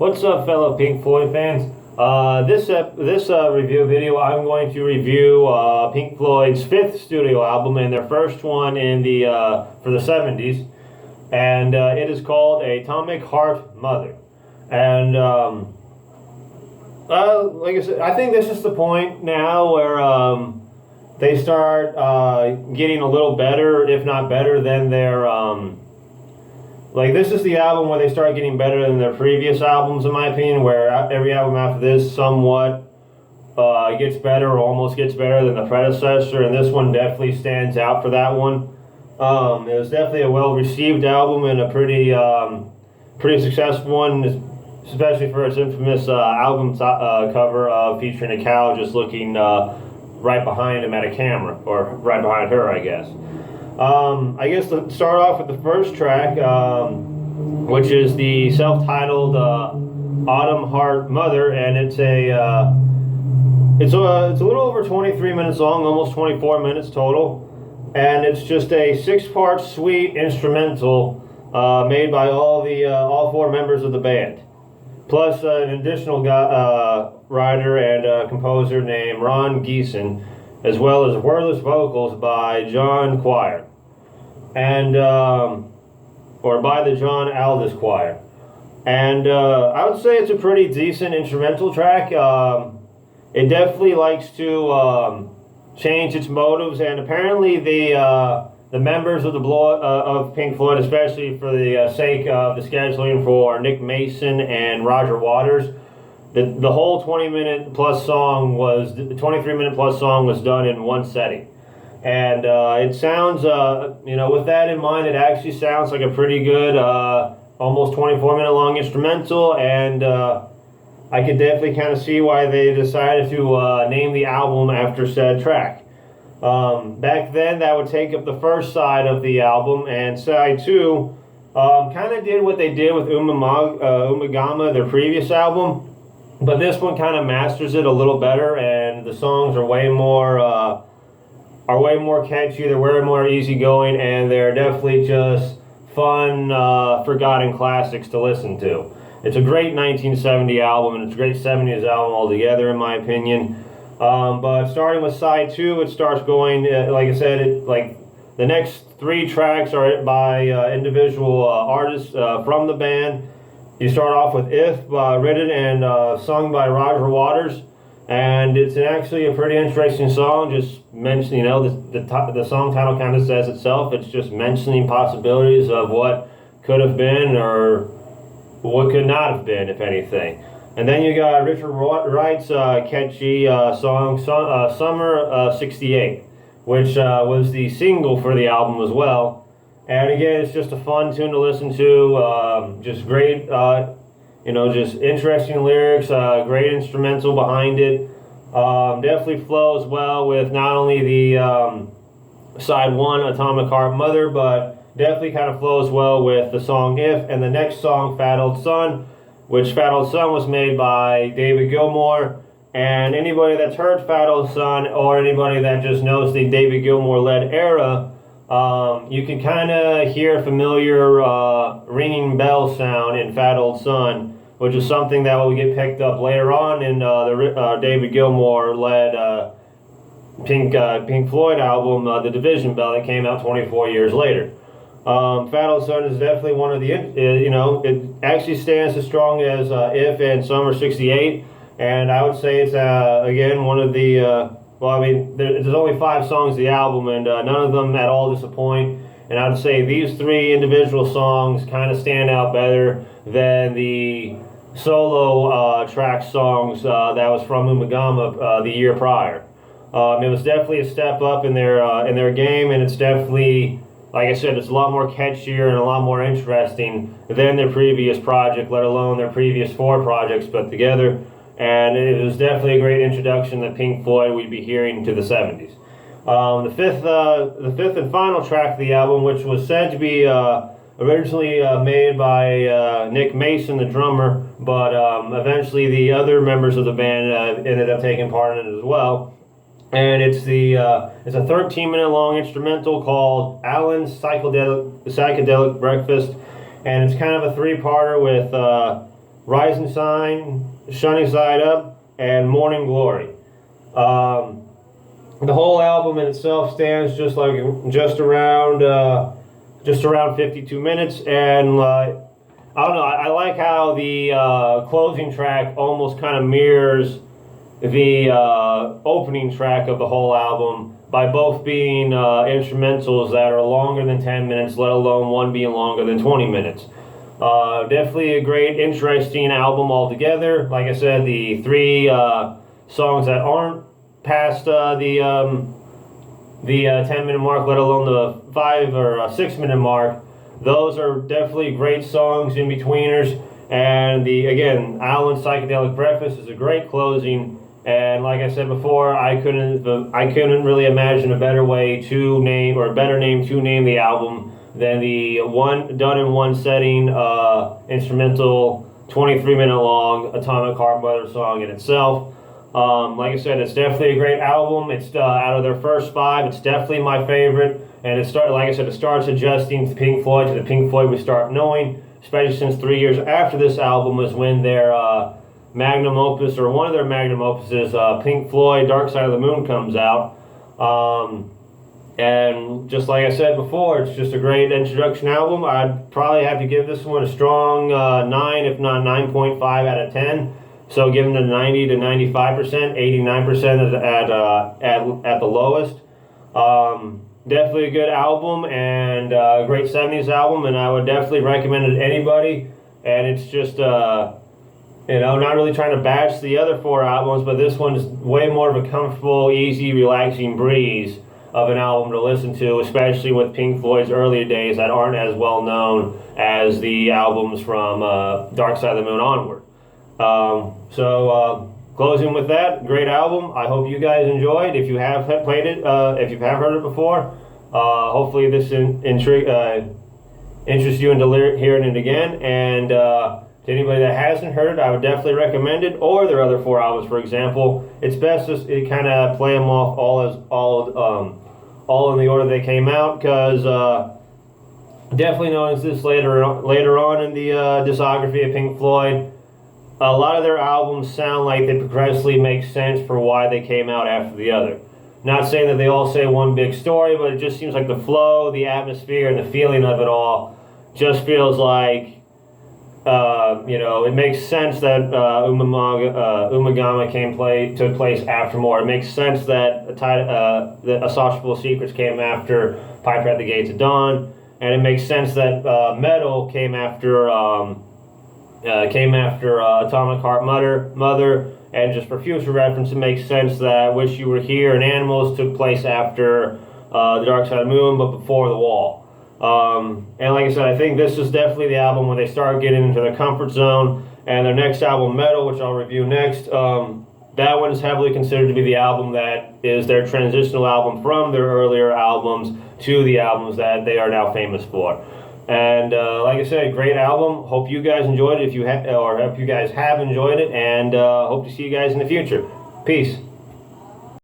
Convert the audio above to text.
What's up, fellow Pink Floyd fans? This review video, I'm going to review Pink Floyd's fifth studio album and their first one in the for the '70s, and it is called Atomic Heart Mother. And like I said, I think this is the point now where they start getting a little better, if not better, than their like, this is the album where they start getting better than their previous albums, in my opinion, where every album after this somewhat gets better or almost gets better than the predecessor, and this one definitely stands out for that one. It was definitely a well-received album and a pretty successful one, especially for its infamous album cover featuring a cow just looking right behind him at a camera, or right behind her, I guess. I guess to start off with the first track, which is the self-titled Autumn Heart Mother, and it's a little over 23 minutes long, almost 24 minutes total, and it's just a 6-part suite instrumental made by all 4 members of the band, plus an additional writer and composer named Ron Geeson, as well as wordless vocals by John Choir, and or by the John Aldous Choir. And I would say it's a pretty decent instrumental track. It definitely likes to change its motives, and apparently the members of of Pink Floyd, especially for the sake of the scheduling for Nick Mason and Roger Waters, the whole 23-minute plus song was done in one setting. And it sounds, with that in mind, it actually sounds like a pretty good, almost 24-minute long instrumental, and I could definitely kind of see why they decided to name the album after said track. Back then, that would take up the first side of the album, and side 2 kind of did what they did with Umagama, their previous album, but this one kind of masters it a little better, and the songs are way more catchy. They're way more easygoing, and they're definitely just fun, forgotten classics to listen to. It's a great 1970 album, and it's a great '70s album altogether, in my opinion. But starting with side 2, it starts going, like I said, the next 3 tracks are by individual artists from the band. You start off with If, written and sung by Roger Waters, and it's actually a pretty interesting song. Just mentioning, the song title kind of says itself. It's just mentioning possibilities of what could have been or what could not have been, if anything. And then you got Richard Wright's catchy song, Summer '68, which was the single for the album as well. And again, it's just a fun tune to listen to, just great, just interesting lyrics, great instrumental behind it. Definitely flows well with not only the side 1, Atomic Heart Mother, but definitely kind of flows well with the song If, and the next song, Fat Old Son, which Fat Old Son was made by David Gilmour. And anybody that's heard Fat Old Son, or anybody that just knows the David Gilmour-led era, you can kind of hear a familiar ringing bell sound in Fat Old Son, which is something that will get picked up later on in the David Gilmour-led Pink Floyd album, The Division Bell, that came out 24 years later. Fat Old Son is definitely one of the, it actually stands as strong as If and Summer '68, and I would say it's, again, one of the, there's only 5 songs of the album, and none of them at all disappoint. And I would say these 3 individual songs kind of stand out better than the solo track songs that was from Umagama the year prior. It was definitely a step up in their game, and it's definitely, like I said, it's a lot more catchier and a lot more interesting than their previous project, let alone their previous 4 projects put together. And it was definitely a great introduction that Pink Floyd would be hearing to the '70s. The fifth and final track of the album, which was said to be originally made by Nick Mason, the drummer, but eventually the other members of the band ended up taking part in it as well. And it's a 13-minute long instrumental called Alan's Psychedelic Breakfast, and it's kind of a 3-parter with Rising Sign, Sunny Side Up, and Morning Glory. The whole album in itself stands just around 52 minutes, and I don't know. I like how the closing track almost kind of mirrors the opening track of the whole album by both being instrumentals that are longer than 10 minutes, let alone one being longer than 20 minutes. Definitely a great, interesting album altogether. Like I said, the three songs that aren't past the 10-minute mark, let alone the 5 or 6-minute mark, those are definitely great songs in betweeners. And again, Alan's Psychedelic Breakfast is a great closing. And like I said before, I couldn't really imagine a better way to name, or a better name to name the album than the one done in one setting instrumental 23-minute long Atomic Heart Mother song in itself. Like I said, it's definitely a great album. It's out of their first 5. It's definitely my favorite. And it starts adjusting to Pink Floyd, to the Pink Floyd we start knowing, especially since 3 years after this album was when their magnum opus, or one of their magnum opuses, Pink Floyd Dark Side of the Moon, comes out. And just like I said before, it's just a great introduction album. I'd probably have to give this one a strong 9, if not 9.5 out of 10. So giving it a 90 to 95%, 89% at the lowest. Definitely a good album, and a great 70s album, and I would definitely recommend it to anybody. And it's just, not really trying to bash the other 4 albums, but this one's way more of a comfortable, easy, relaxing breeze of an album to listen to, especially with Pink Floyd's earlier days that aren't as well known as the albums from Dark Side of the Moon onward. Closing with that, great album. I hope you guys enjoyed. If you have played it, if you have heard it before, hopefully this interests you into hearing it again. And to anybody that hasn't heard it, I would definitely recommend it, or their other 4 albums, for example. It's best to kind of play them off all in the order they came out, because definitely noticed this later on in the discography of Pink Floyd. A lot of their albums sound like they progressively make sense for why they came out after the other. Not saying that they all say one big story, but it just seems like the flow, the atmosphere, and the feeling of it all just feels like, it makes sense that Umagama took place after more. It makes sense that A Sociable Secrets came after Piper at the Gates of Dawn, and it makes sense that Metal came after Atomic Heart Mother, and just for future reference, it makes sense that Wish You Were Here and Animals took place after The Dark Side of the Moon, but before The Wall. And like I said, I think this is definitely the album where they start getting into their comfort zone, and their next album, Metal, which I'll review next, that one is heavily considered to be the album that is their transitional album from their earlier albums to the albums that they are now famous for. And like I said, great album. Hope you guys enjoyed it. Hope you guys have enjoyed it, and hope to see you guys in the future. Peace.